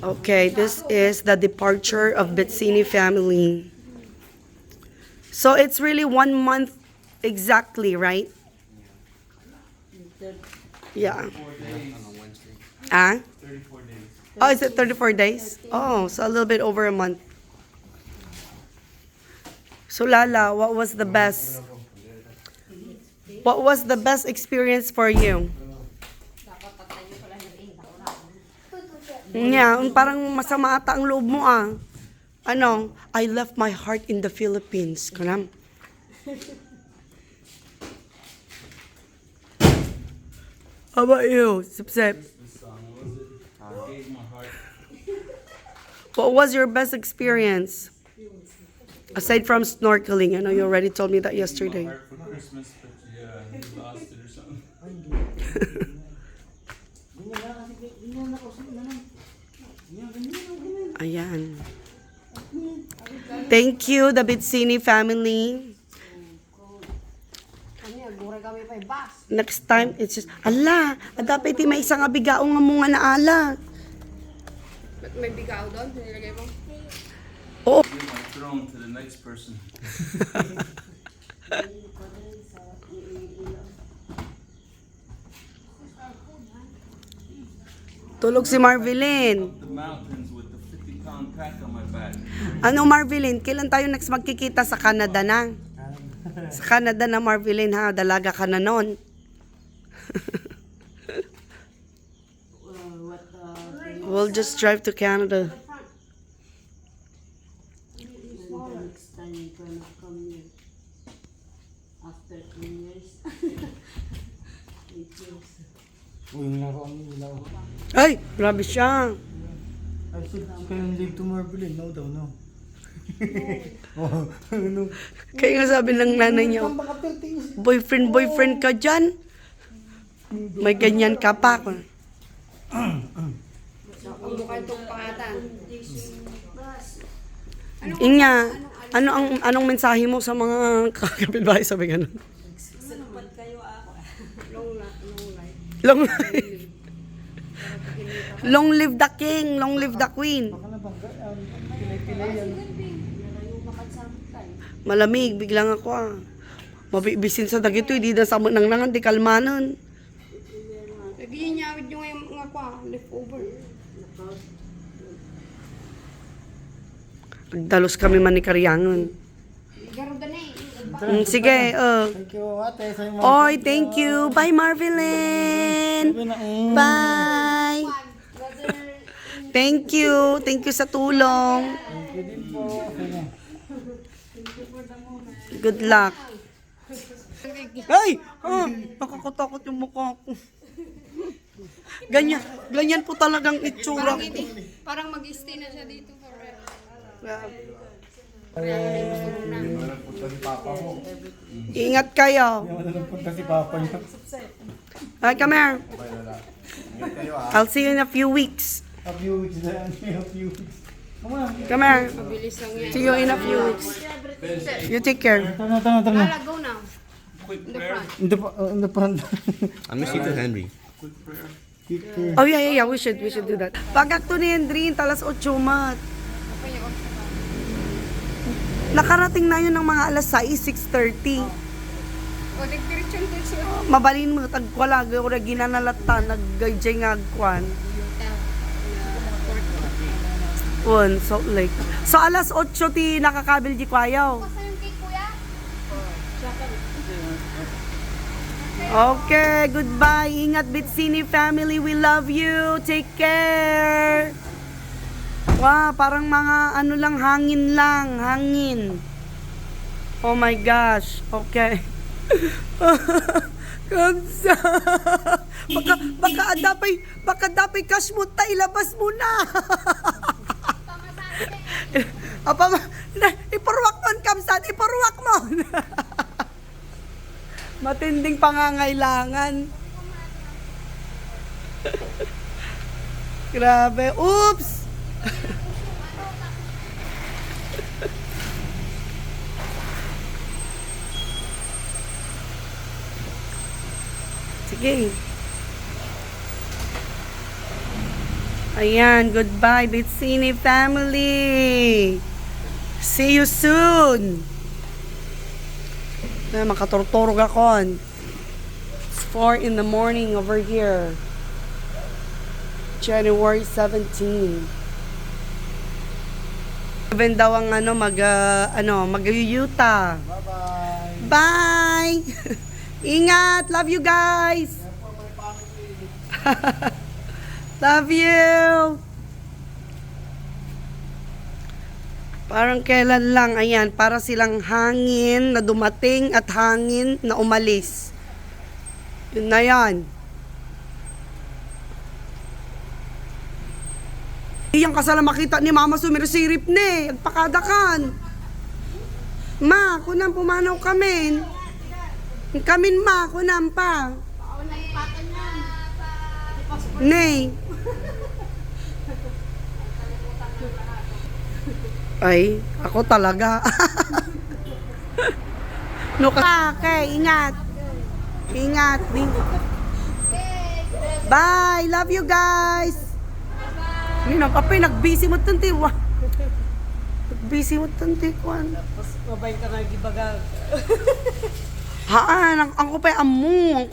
Okay, this is the departure of Betsini family. So it's really 1 month exactly, right? Yeah. 34 days. Oh, is it 34 days? Oh, so a little bit over a month. So Lala, what was the best? What was the best experience for you? Yeah, parang masama ata ang loob mo ah. Ano? I left my heart in the Philippines. Kanam. How about you, Sip? This song, what was it? I gave my heart. What was your best experience? Aside from snorkeling, I know you already told me that yesterday. My heart for Christmas, but yeah, he lost it or something. Ayan. Thank you, the Bitsini family. Next time, it's just, ala, dapat may isang abigaong nga mga naala. May bigaw doon? Nilagay mo? Oo. Give my throne to the next person. Tulog si Marvelyn. Up the mountains with the 50-pound pack on my back. Ano Marvelyn, kailan tayo next magkikita sa Canada na? Sa Canada na Marvelyn ha, dalaga ka na nun. We'll just drive to Canada. Next time you're gonna come here after 10 years. 8 years. Uy, yung laruan mo, ilaw. Ay, grabe siya. I said, you can leave to Marvelin. No daw, no. Oh, ano? Kaya nga sabi ng nanay niya, Ang baka 30 years. boyfriend ka dyan. May ganyan ka pa. Ang mukha itong pangatan. Inya, anong mensahe mo sa mga kapitbahay sabi ganun? Long life. Long live the king, long live the queen. Baka na bangga, pilay-pilay yan. Malamig, biglang ako ah. Mabibisin sa dagito, hindi na sa nang nangan, di kalmanon. Lagi niya awit yung mga kwa, leftover. Dalos kami man ni Karyangon. Garo na eh. Sige, Thank you, ate. Sa mga Oy, thank you. Bye, Marvelyn. Bye. Thank you. Thank you sa tulong. Thank you din po. Good luck. Ay! Nakakatakot yung mukha ko. Ganyan po talagang itsura ko. Parang mag-stay na siya dito forever. Ingat kayo. Hindi mo punta si Papa niya. Hi, come here. I'll see you in a few weeks. A few weeks na yan. A few weeks. Come on. Come here. Mabilis lang yan. See you in a few weeks. You take care. Tara. Lala, go now. Quick In the prayer. front. In the front. I'm gonna speak to Henry. Quick prayer. Oh, yeah. We should do that. Pagak to ni Henry, talas 8 mat. Nakarating na yun ng mga alas 6, 6:30. O, nagpirityon ko siya. Mabalin mo, tagkwala, ora ginanalata, naggayjay nga agkwan. One, Salt Lake. So, alas 8 ti nakakabil di kwayaw. Basta yung cake, kuya? Okay, goodbye. Ingat, Bitsini family. We love you. Take care. Wow, parang mga ano lang, hangin. Oh my gosh. Okay. Kamsa. Baka dapay cash mo ta, ilabas mo na. Apa, iparuwak mo, Kamsa. Iparuwak mo. Matinding pangangailangan. Grabe. Oops! Sige. Ayan, goodbye, Bitsini family. See you soon. Na makaturturog ako. It's 4 in the morning over here. January 17. Even daw ang mag-Yuta. Bye-bye. Bye! Ingat! Love you guys! Love you! Parang kailan lang, ayan, para silang hangin na dumating at hangin na umalis. Yun na yan. Iyang kasala makita ni Mama sumirisirip ni, agpakadakan. Ma, kunang pumanaw kamin. Kamin ma, kunang pa. Nay. Ay, ako talaga. No ka, okay, ingat. Ingat. Bye, love you guys. Ni nagkape, nag-busy mo tanti. Nag-busy mo tanti, kwan. Tapos mabay ka nga gibagag. Haan, ang ko pa amu, ang ko